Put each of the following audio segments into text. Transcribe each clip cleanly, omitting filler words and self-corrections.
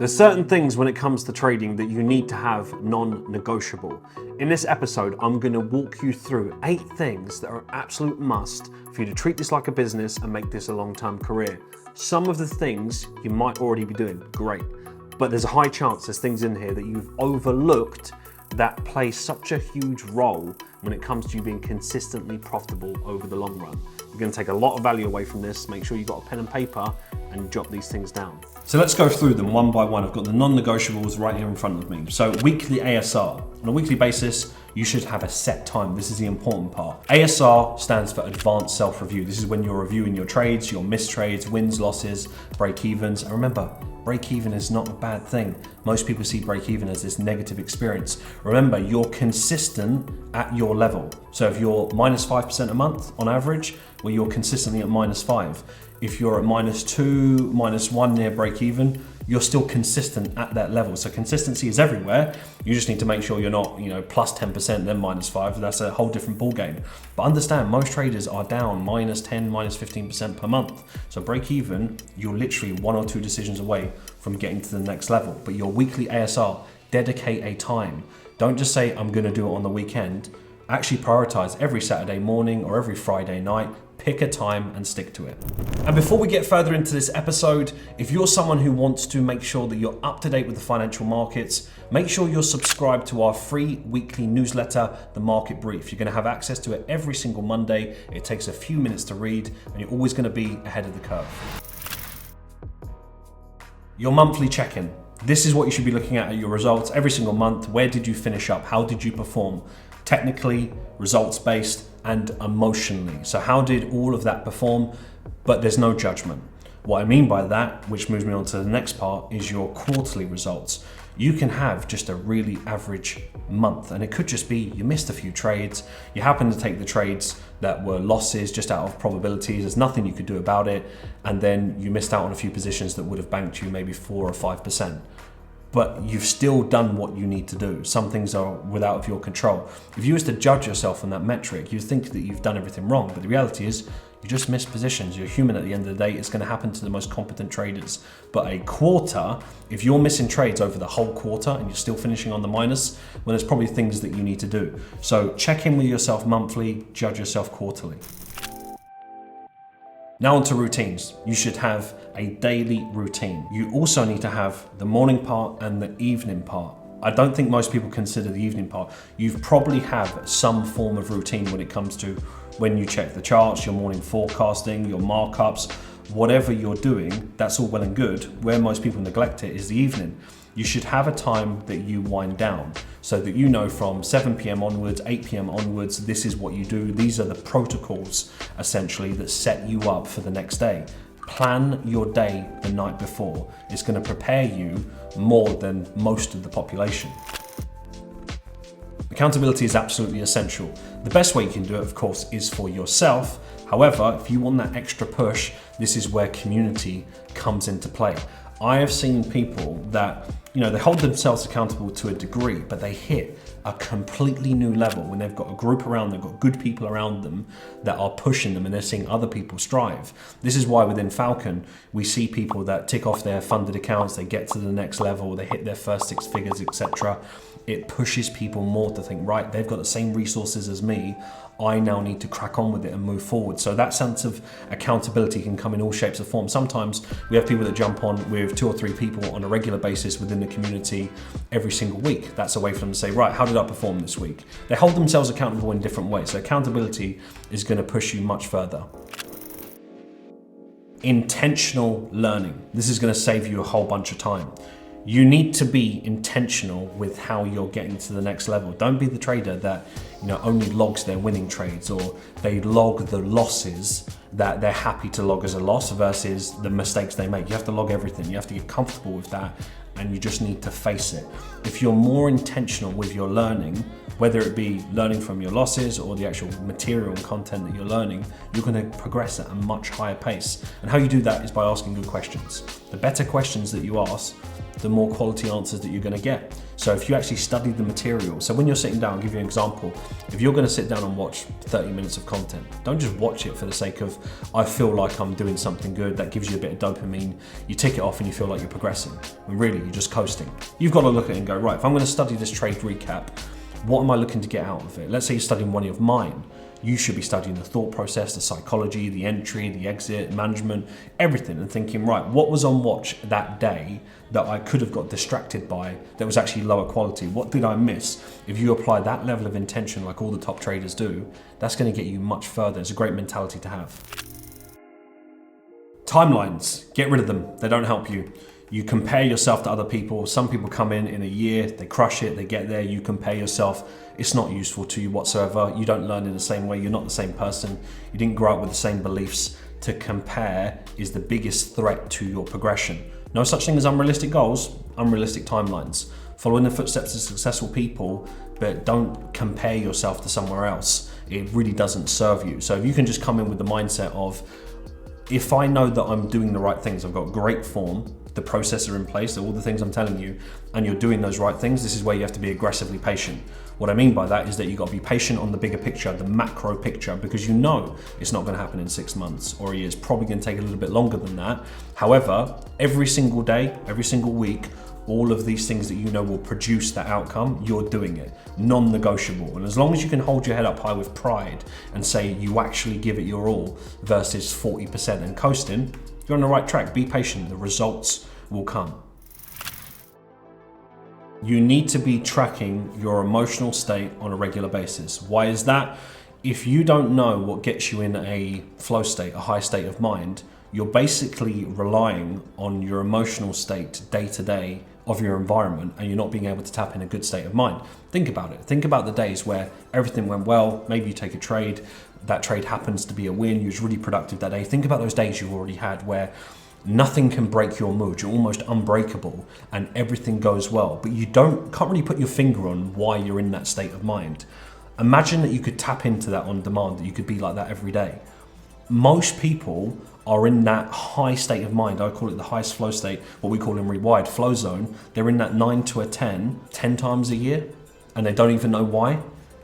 There's certain things when it comes to trading that you need to have non-negotiable. In this episode, I'm going to walk you through 8 things that are absolute must for you to treat this like a business and make this a long-term career. Some of the things you might already be doing, great. But there's a high chance there's things in here that you've overlooked that play such a huge role when it comes to you being consistently profitable over the long run. You're going to take a lot of value away from this. Make sure you've got a pen and paper and jot these things down. So let's go through them one by one. I've got the non-negotiables right here in front of me. So weekly ASR. On a weekly basis, you should have a set time. This is the important part. ASR stands for Advanced Self-Review. This is when you're reviewing your trades, your missed trades, wins, losses, break-evens. And remember, break-even is not a bad thing. Most people see break-even as this negative experience. Remember, you're consistent at your level. So if you're minus 5% a month on average, well, you're consistently at minus 5. If you're at minus 2, minus 1 near break-even, you're still consistent at that level. So consistency is everywhere. You just need to make sure you're not, plus 10%, then minus 5. That's a whole different ball game. But understand, most traders are down minus 10, minus 15% per month. So break even, you're literally 1 or 2 decisions away from getting to the next level. But your weekly ASR, dedicate a time. Don't just say, I'm gonna do it on the weekend. Actually prioritize every Saturday morning or every Friday night. Pick a time and stick to it. And before we get further into this episode, if you're someone who wants to make sure that you're up to date with the financial markets, make sure you're subscribed to our free weekly newsletter, The Market Brief. You're gonna have access to it every single Monday. It takes a few minutes to read, and you're always gonna be ahead of the curve. Your monthly check-in. This is what you should be looking at your results every single month. Where did you finish up? How did you perform? Technically, results-based, and emotionally. So how did all of that perform? But there's no judgment. What I mean by that, which moves me on to the next part, is your quarterly results. You can have just a really average month, and it could just be you missed a few trades, you happen to take the trades that were losses just out of probabilities, there's nothing you could do about it, and then you missed out on a few positions that would have banked you maybe 4 or 5%. But you've still done what you need to do. Some things are without of your control. If you was to judge yourself on that metric, you'd think that you've done everything wrong, but the reality is you just missed positions. You're human at the end of the day. It's gonna happen to the most competent traders. But a quarter, if you're missing trades over the whole quarter and you're still finishing on the minus, well, there's probably things that you need to do. So check in with yourself monthly, judge yourself quarterly. Now onto routines. You should have a daily routine. You also need to have the morning part and the evening part. I don't think most people consider the evening part. You probably have some form of routine when it comes to when you check the charts, your morning forecasting, your markups, whatever you're doing, that's all well and good. Where most people neglect it is the evening. You should have a time that you wind down so that you know from 7 p.m. onwards, 8 p.m. onwards, this is what you do. These are the protocols essentially that set you up for the next day. Plan your day the night before. It's going to prepare you more than most of the population. Accountability is absolutely essential. The best way you can do it, of course, is for yourself. However, if you want that extra push, this is where community comes into play. I have seen people that, they hold themselves accountable to a degree, but they hit a completely new level when they've got a group around them, they've got good people around them that are pushing them and they're seeing other people strive. This is why within Falcon, we see people that tick off their funded accounts, they get to the next level, they hit their first 6 figures, etc. It pushes people more to think, right, they've got the same resources as me. I now need to crack on with it and move forward. So that sense of accountability can come in all shapes or forms. Sometimes we have people that jump on with 2 or 3 people on a regular basis within the community every single week. That's a way for them to say, right, how did I perform this week? They hold themselves accountable in different ways. So accountability is going to push you much further. Intentional learning. This is going to save you a whole bunch of time. You need to be intentional with how you're getting to the next level. Don't be the trader that only logs their winning trades, or they log the losses that they're happy to log as a loss versus the mistakes they make. You have to log everything. You have to get comfortable with that, and you just need to face it. If you're more intentional with your learning, Whether it be learning from your losses or the actual material and content that you're learning, you're going to progress at a much higher pace. And how you do that is by asking good questions. The better questions that you ask, the more quality answers that you're going to get. So if you actually study the material, so when you're sitting down, I'll give you an example. If you're going to sit down and watch 30 minutes of content, don't just watch it for the sake of, I feel like I'm doing something good, that gives you a bit of dopamine, you tick it off and you feel like you're progressing. And really, you're just coasting. You've got to look at it and go, right, if I'm going to study this trade recap, what am I looking to get out of it? Let's say you're studying one of mine. You should be studying the thought process, the psychology, the entry, the exit, management, everything, and thinking, right, what was on watch that day that I could have got distracted by that was actually lower quality? What did I miss? If you apply that level of intention like all the top traders do, that's going to get you much further. It's a great mentality to have. Timelines, get rid of them. They don't help you. You compare yourself to other people. Some people come in a year, they crush it, they get there, you compare yourself. It's not useful to you whatsoever. You don't learn in the same way. You're not the same person. You didn't grow up with the same beliefs. To compare is the biggest threat to your progression. No such thing as unrealistic goals, unrealistic timelines. Follow in the footsteps of successful people, but don't compare yourself to somewhere else. It really doesn't serve you. So if you can just come in with the mindset of, if I know that I'm doing the right things, I've got great form, the process are in place, all the things I'm telling you, and you're doing those right things, this is where you have to be aggressively patient. What I mean by that is that you've got to be patient on the bigger picture, the macro picture, because you know it's not going to happen in 6 months or a year. It's probably going to take a little bit longer than that. However, every single day, every single week, all of these things that you know will produce that outcome, you're doing it. Non-negotiable. And as long as you can hold your head up high with pride and say you actually give it your all versus 40% and coasting, you're on the right track. Be patient. The results will come. You need to be tracking your emotional state on a regular basis. Why is that? If you don't know what gets you in a flow state, a high state of mind, you're basically relying on your emotional state day to day of your environment, and you're not being able to tap in a good state of mind. Think about it. Think about the days where everything went well. Maybe you take a trade, that trade happens to be a win, you was really productive that day. Think about those days you've already had where nothing can break your mood. You're almost unbreakable and everything goes well, but you can't really put your finger on why you're in that state of mind. Imagine that you could tap into that on demand, that you could be like that every day. Most people are in that high state of mind. I call it the highest flow state, what we call in rewired flow zone. They're in that 9 to a 10 times a year, and they don't even know why.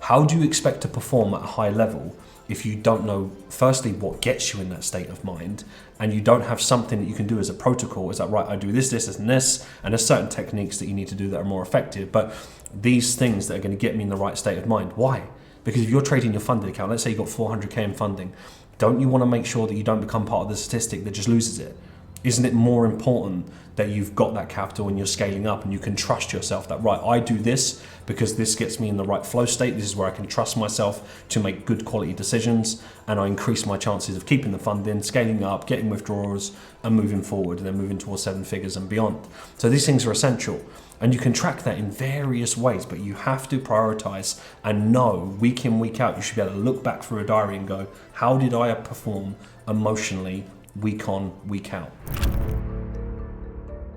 How do you expect to perform at a high level if you don't know, firstly, what gets you in that state of mind, and you don't have something that you can do as a protocol? Is that right? I do this, and this, and there's certain techniques that you need to do that are more effective, but these things that are going to get me in the right state of mind. Why? Because if you're trading your funded account, let's say you've got 400K in funding, don't you want to make sure that you don't become part of the statistic that just loses it? Isn't it more important that you've got that capital and you're scaling up and you can trust yourself that, right, I do this because this gets me in the right flow state. This is where I can trust myself to make good quality decisions, and I increase my chances of keeping the funding, scaling up, getting withdrawals and moving forward, and then moving towards 7 figures and beyond. So these things are essential. And you can track that in various ways, but you have to prioritize and know week in, week out. You should be able to look back through a diary and go, how did I perform emotionally week on, week out?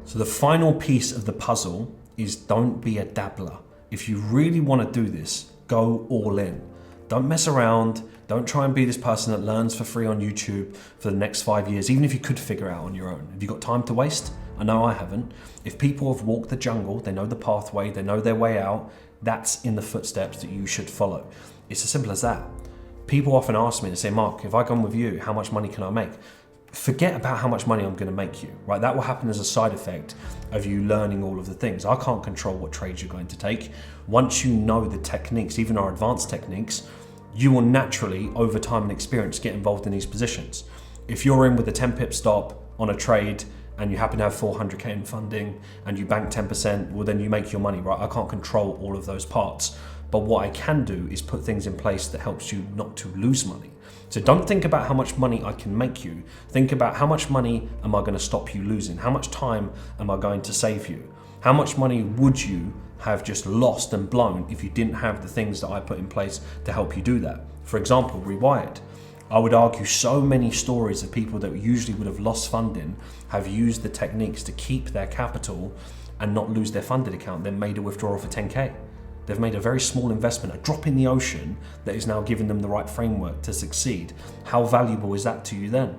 So the final piece of the puzzle is don't be a dabbler. If you really want to do this, go all in. Don't mess around. Don't try and be this person that learns for free on YouTube for the next 5 years, even if you could figure it out on your own. Have you got time to waste? I know I haven't. If people have walked the jungle, they know the pathway, they know their way out, that's in the footsteps that you should follow. It's as simple as that. People often ask me, they say, Mark, if I come with you, how much money can I make? Forget about how much money I'm going to make you, right? That will happen as a side effect of you learning all of the things. I can't control what trades you're going to take. Once you know the techniques, even our advanced techniques, you will naturally, over time and experience, get involved in these positions. If you're in with a 10 pip stop on a trade and you happen to have 400K in funding and you bank 10%, well then you make your money, right? I can't control all of those parts. But what I can do is put things in place that helps you not to lose money. So don't think about how much money I can make you. Think about how much money am I going to stop you losing? How much time am I going to save you? How much money would you have just lost and blown if you didn't have the things that I put in place to help you do that? For example, Rewired. I would argue so many stories of people that usually would have lost funding have used the techniques to keep their capital and not lose their funded account, then made a withdrawal for 10K. They've made a very small investment, a drop in the ocean, that is now giving them the right framework to succeed. How valuable is that to you then?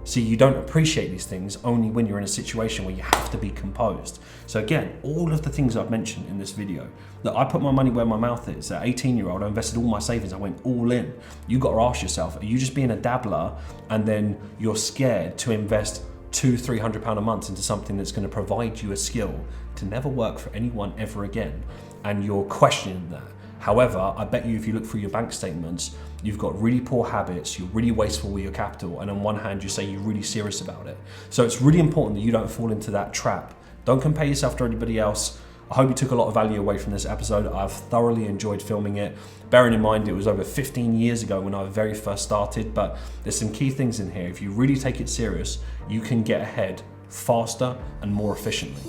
See, you don't appreciate these things only when you're in a situation where you have to be composed. So again, all of the things I've mentioned in this video, that I put my money where my mouth is. At 18-year-old, I invested all my savings, I went all in. You got to ask yourself, are you just being a dabbler and then you're scared to invest £200-300 a month into something that's going to provide you a skill to never work for anyone ever again, and you're questioning that? However, I bet you if you look through your bank statements, you've got really poor habits, you're really wasteful with your capital, and on one hand you say you're really serious about it. So it's really important that you don't fall into that trap. Don't compare yourself to anybody else. I hope you took a lot of value away from this episode. I've thoroughly enjoyed filming it. Bearing in mind it was over 15 years ago when I very first started, but there's some key things in here. If you really take it serious, you can get ahead faster and more efficiently.